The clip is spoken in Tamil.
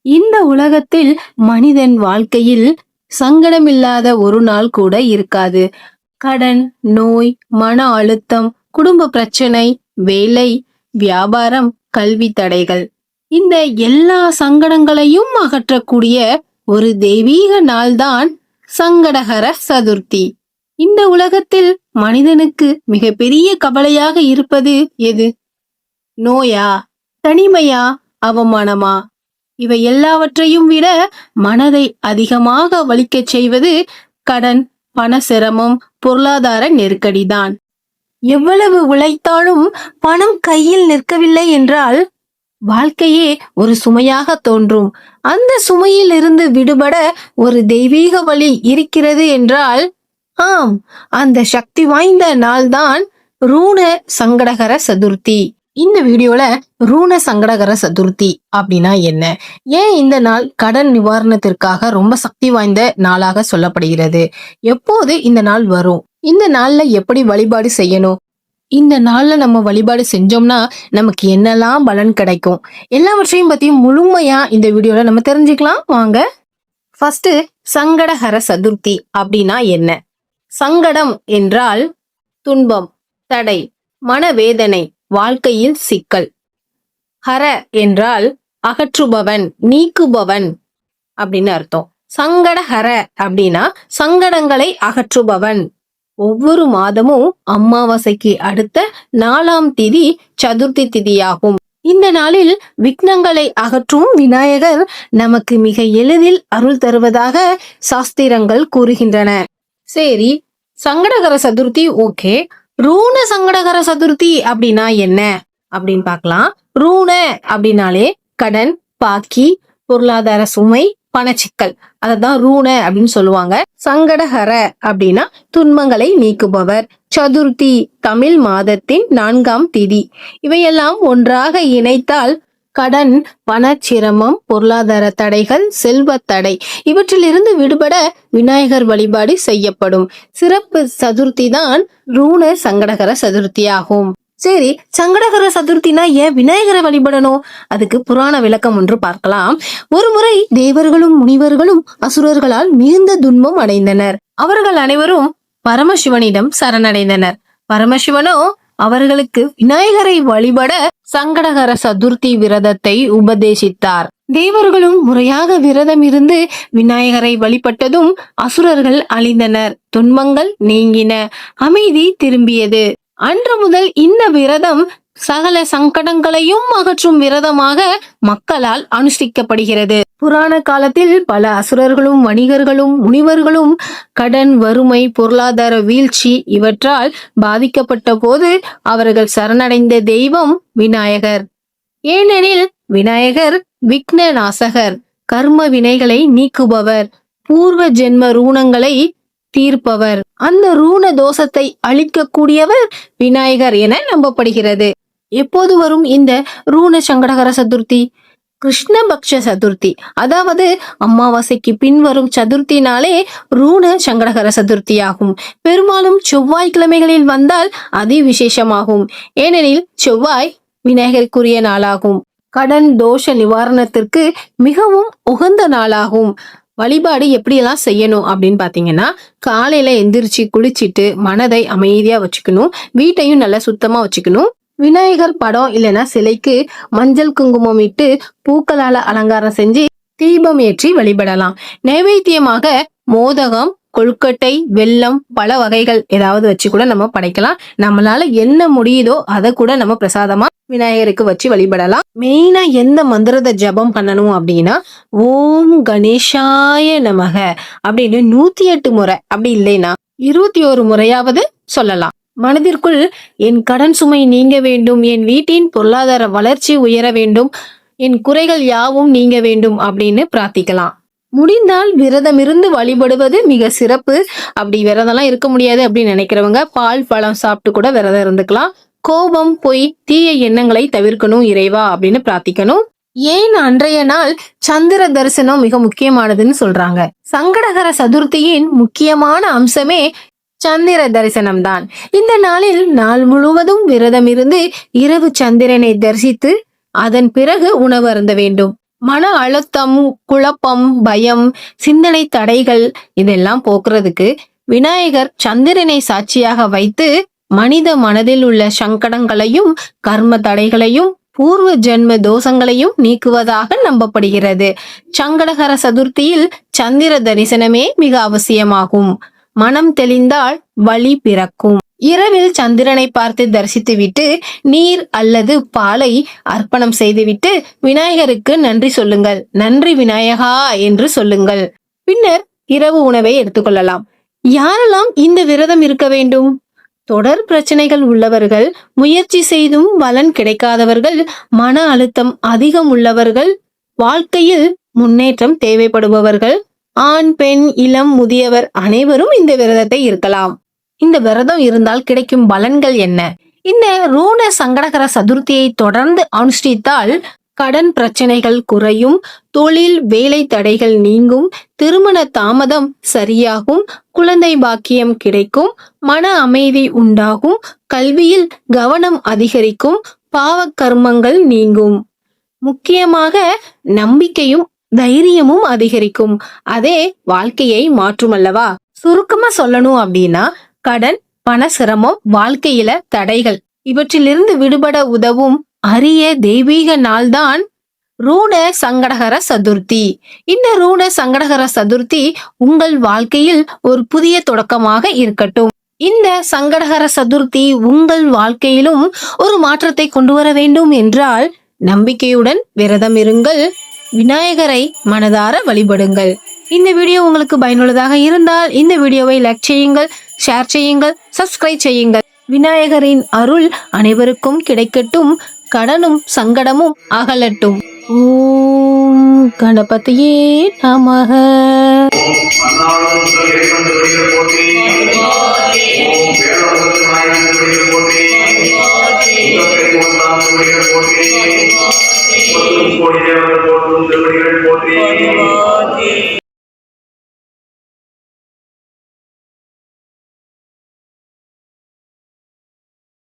இந்த உலகத்தில் மனிதன் வாழ்க்கையில் சங்கடமில்லாத ஒரு நாள் கூட இருக்காது. கடன், நோய், மன அழுத்தம், குடும்ப பிரச்சனை, வேலை, வியாபாரம், கல்வி தடைகள், இந்த எல்லா சங்கடங்களையும் அகற்றக்கூடிய ஒரு தெய்வீக நாள்தான் சங்கடஹர சதுர்த்தி. இந்த உலகத்தில் மனிதனுக்கு மிகப்பெரிய கவலையாக இருப்பது எது? நோயா, தனிமையா, அவமானமா? இவை எல்லாவற்றையும் விட மனதை அதிகமாக வலிக்கச் செய்வது கடன், பண சிரமம், பொருளாதார நெருக்கடிதான். எவ்வளவு உழைத்தாலும் பணம் கையில் நிற்கவில்லை என்றால் வாழ்க்கையே ஒரு சுமையாக தோன்றும். அந்த சுமையில் இருந்து விடுபட ஒரு தெய்வீக வழி இருக்கிறது என்றால், ஆம், அந்த சக்தி வாய்ந்த நாள்தான் ரூண சங்கடகர சதுர்த்தி. இந்த வீடியோல ரூண சங்கடகர சதுர்த்தி அப்படின்னா என்ன, ஏன் இந்த நாள் கடன் நிவாரணத்திற்காக ரொம்ப சக்தி வாய்ந்த நாளாக சொல்லப்படுகிறது, எப்போது இந்த நாள் வரும், இந்த நாள்ல எப்படி வழிபாடு செய்யணும், இந்த நாள்ல நம்ம வழிபாடு செஞ்சோம்னா நமக்கு என்னெல்லாம் பலன் கிடைக்கும், எல்லாவற்றையும் பத்தியும் முழுமையா இந்த வீடியோல நம்ம தெரிஞ்சுக்கலாம். வாங்க. ஃபர்ஸ்ட், சங்கடஹர சதுர்த்தி அப்படின்னா என்ன? சங்கடம் என்றால் துன்பம், தடை, மனவேதனை, வாழ்க்கையில் சிக்கல். ஹர என்றால் அகற்றுபவன், நீக்குபவன் அப்படின்னு அர்த்தம். சங்கடஹர அப்படின்னா சங்கடங்களை அகற்றுபவன். ஒவ்வொரு மாதமும் அமாவாசைக்கு அடுத்த 4ஆம் திதி சதுர்த்தி திதியாகும். இந்த நாளில் விக்னங்களை அகற்றும் விநாயகர் நமக்கு மிக எளிதில் அருள் தருவதாக சாஸ்திரங்கள் கூறுகின்றன. சரி, சங்கடகர சதுர்த்தி ஓகே, ரூண சங்கடகர சதுர்த்தி அப்படின்னா என்ன அப்படின்னு பார்க்கலாம். ரூண அப்படின்னாலே கடன், பாக்கி, பொருளாதார சுமை, பணச்சிக்கல், அததான் ரூண அப்படின்னு சொல்லுவாங்க. சங்கடஹர அப்படின்னா துன்பங்களை நீக்குபவர். சதுர்த்தி தமிழ் மாதத்தின் 4ஆம் திதி. இவையெல்லாம் ஒன்றாக இணைத்தால் கடன், பணச்சிரமம், பொருளாதார தடைகள், செல்வ தடை இவற்றிலிருந்து விடுபட விநாயகர் வழிபாடு செய்யப்படும் சிறப்பு சதுர்த்தி தான் ரூண சங்கடகர சதுர்த்தி ஆகும். சரி, சங்கடகர சதுர்த்தினா ஏன் விநாயகரை வழிபடணும்? அதுக்கு புராண விளக்கம் ஒன்று பார்க்கலாம். ஒரு முறை தேவர்களும் முனிவர்களும் அசுரர்களால் மிகுந்த துன்பம் அடைந்தனர். அவர்கள் அனைவரும் பரமசிவனிடம் சரணடைந்தனர். பரமசிவனோ அவர்களுக்கு விநாயகரை வழிபட சங்கடகர சதுர்த்தி விரதத்தை உபதேசித்தார். தேவர்களும் முறையாக விரதம் இருந்து விநாயகரை வழிபட்டதும் அசுரர்கள் அழிந்தனர், துன்பங்கள் நீங்கின, அமைதி திரும்பியது. அன்று முதல் இந்த விரதம் சகல சங்கடங்களையும் அகற்றும் விரதமாக மக்களால் அனுஷ்டிக்கப்படுகிறது. புராண காலத்தில் பல அசுரர்களும் வணிகர்களும் முனிவர்களும் கடன், வறுமை, பொருளாதார வீழ்ச்சி இவற்றால் பாதிக்கப்பட்ட போது அவர்கள் சரணடைந்த தெய்வம் விநாயகர். ஏனெனில் விநாயகர் விக்ன நாசகர், கர்ம வினைகளை நீக்குபவர், பூர்வ ஜென்ம ரூணங்களை தீர்ப்பவர். அந்த ரூண தோஷத்தை அழிக்கக்கூடியவர் விநாயகர் என நம்பப்படுகிறது. எப்போது வரும் இந்த ரூண சங்கடகர சதுர்த்தி? கிருஷ்ணபக்ஷ சதுர்த்தி, அதாவது அமாவாசைக்கு பின் வரும் சதுர்த்தினாலே ரூண சங்கடகர சதுர்த்தி ஆகும். பெரும்பாலும் செவ்வாய்க்கிழமைகளில் வந்தால் அதி விசேஷமாகும். ஏனெனில் செவ்வாய் விநாயகருக்குரிய நாளாகும். கடன் தோஷ நிவாரணத்திற்கு மிகவும் உகந்த நாளாகும். வழிபாடு எப்படியெல்லாம் செய்யணும் அப்படின்னு பாத்தீங்கன்னா, காலையில எந்திரிச்சு குளிச்சிட்டு மனதை அமைதியா வச்சுக்கணும், வீட்டையும் நல்லா சுத்தமா வச்சுக்கணும். விநாயகர் படம் இல்லைன்னா சிலைக்கு மஞ்சள் குங்குமம் இட்டு பூக்களால அலங்காரம் செஞ்சு தீபம் ஏற்றி வழிபடலாம். நைவேத்தியமாக மோதகம், கொழுக்கட்டை, வெல்லம், பல வகைகள் ஏதாவது வச்சு கூட நம்ம படைக்கலாம். நம்மளால என்ன முடியுதோ அதை கூட நம்ம பிரசாதமா விநாயகருக்கு வச்சு வழிபடலாம். மெயினா எந்த மந்திரத்தை ஜபம் பண்ணணும் அப்படின்னா, ஓம் கணேசாய நமக அப்படின்னு 108 முறை, அப்படி இல்லைன்னா 21 முறையாவது சொல்லலாம். மனதிற்குள் என் கடன் சுமை நீங்க வேண்டும், என் வீட்டின் பொருளாதார வளர்ச்சி உயர வேண்டும், என் குறைகள் யாவும் நீங்க வேண்டும் அப்படின்னு பிரார்த்திக்கலாம். முடிந்தால் விரதம் இருந்து வழிபடுவது மிக சிறப்பு. அப்படி விரதம்லாம் இருக்க முடியாது அப்படின்னு நினைக்கிறவங்க பால் பழம் சாப்பிட்டு கூட விரதம் இருந்துக்கலாம். கோபம், பொய், தீய எண்ணங்களை தவிர்க்கணும் இறைவா அப்படின்னு பிரார்த்திக்கணும். ஏன் அன்றைய நாள் சந்திர தரிசனம் மிக முக்கியமானதுன்னு சொல்றாங்க. சங்கடகர சதுர்த்தியின் முக்கியமான அம்சமே சந்திர தரிசனம் தான். இந்த நாளில் நாள் முழுவதும் விரதம் இருந்து இரவு சந்திரனை தரிசித்து அதன் பிறகு உணவு அருந்த வேண்டும். மன அழுத்தம், குழப்பம், பயம், சிந்தனை தடைகள் இதெல்லாம் போக்குறதுக்கு விநாயகர் சந்திரனை சாட்சியாக வைத்து மனித மனதில் உள்ள சங்கடங்களையும் கர்ம தடைகளையும் பூர்வ ஜென்ம தோஷங்களையும் நீக்குவதாக நம்பப்படுகிறது. சங்கடகர சதுர்த்தியில் சந்திர தரிசனமே மிக அவசியமாகும். மனம் தெளிந்தால் வழி பிறக்கும். இரவில் சந்திரனை பார்த்து தரிசித்துவிட்டு நீர் அல்லது பாலை அர்ப்பணம் செய்துவிட்டு விநாயகருக்கு நன்றி சொல்லுங்கள். நன்றி விநாயகா என்று சொல்லுங்கள். பின்னர் இரவு உணவை எடுத்துக்கொள்ளலாம். யாரெல்லாம் இந்த விரதம் இருக்க வேண்டும்? தொடர் பிரச்சனைகள் உள்ளவர்கள், முயற்சி செய்தும் பலன் கிடைக்காதவர்கள், மன அழுத்தம் அதிகம் உள்ளவர்கள், வாழ்க்கையில் முன்னேற்றம் தேவைப்படுபவர்கள், ஆண், பெண், இளம், முதியவர் அனைவரும் இந்த விரதத்தை இருக்கலாம். இந்த விரதம் இருந்தால் கிடைக்கும் பலன்கள் என்ன? இந்த ரூண சங்கடகர சதுர்த்தியை தொடர்ந்து அனுஷ்டித்தால் கடன் பிரச்சனைகள் குறையும், தொழில் வேலை தடைகள் நீங்கும், திருமண தாமதம் சரியாகும், குழந்தை பாக்கியம் கிடைக்கும், மன அமைதி உண்டாகும், கல்வியில் கவனம் அதிகரிக்கும், பாவ கர்மங்கள் நீங்கும். முக்கியமாக நம்பிக்கையும் தைரியமும் அதிகரிக்கும். அதே வாழ்க்கையை மாற்றுமல்லவா? சுருக்கமா சொல்லணும் அப்படின்னா, கடன், பண சிரமம், வாழ்க்கையில தடைகள் இவற்றிலிருந்து விடுபட உதவும் அரிய தெய்வீக நாள்தான் ரூண சங்கடகர சதுர்த்தி. இந்த ரூண சங்கடகர சதுர்த்தி உங்கள் வாழ்க்கையில் ஒரு புதிய தொடக்கமாக இருக்கட்டும். இந்த சங்கடகர சதுர்த்தி உங்கள் வாழ்க்கையிலும் ஒரு மாற்றத்தை கொண்டு வர வேண்டும் என்றால் நம்பிக்கையுடன் விரதம் இருங்கள். விநாயகரை மனதார வழிபடுங்கள். இந்த வீடியோ உங்களுக்கு பயனுள்ளதாக இருந்தால் இந்த வீடியோவை லைக் செய்யுங்கள், ஷேர் செய்யுங்கள், சப்ஸ்கிரைப் செய்யுங்கள். விநாயகரின் அருள் அனைவருக்கும் கிடைக்கட்டும். கடனும் சங்கடமும் அகலட்டும். ஓம் கணபதியே நமக. போற்றி